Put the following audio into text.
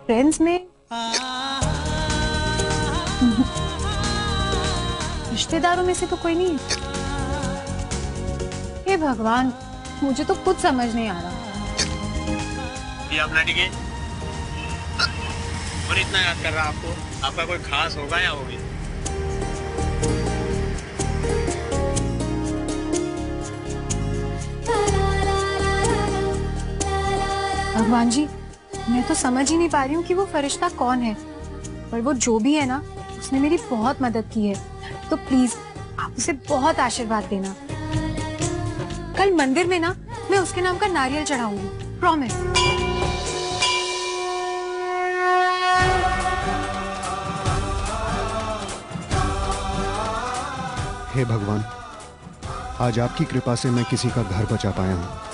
Friends में रिश्तेदारों में से तो कोई नहीं है। हे भगवान, मुझे तो कुछ समझ नहीं आ रहा। ये आप लड़के और इतना याद कर रहा आपको, आपका कोई खास होगा या होगी? भगवान जी, मैं तो समझ ही नहीं पा रही हूँ कि वो फरिश्ता कौन है, पर वो जो भी है ना, उसने मेरी बहुत मदद की है। तो प्लीज आप उसे बहुत आशीर्वाद देना। कल मंदिर में ना मैं उसके नाम का नारियल चढ़ाऊंगी, प्रॉमिस। हे भगवान, आज आपकी कृपा से मैं किसी का घर बचा पाया हूँ।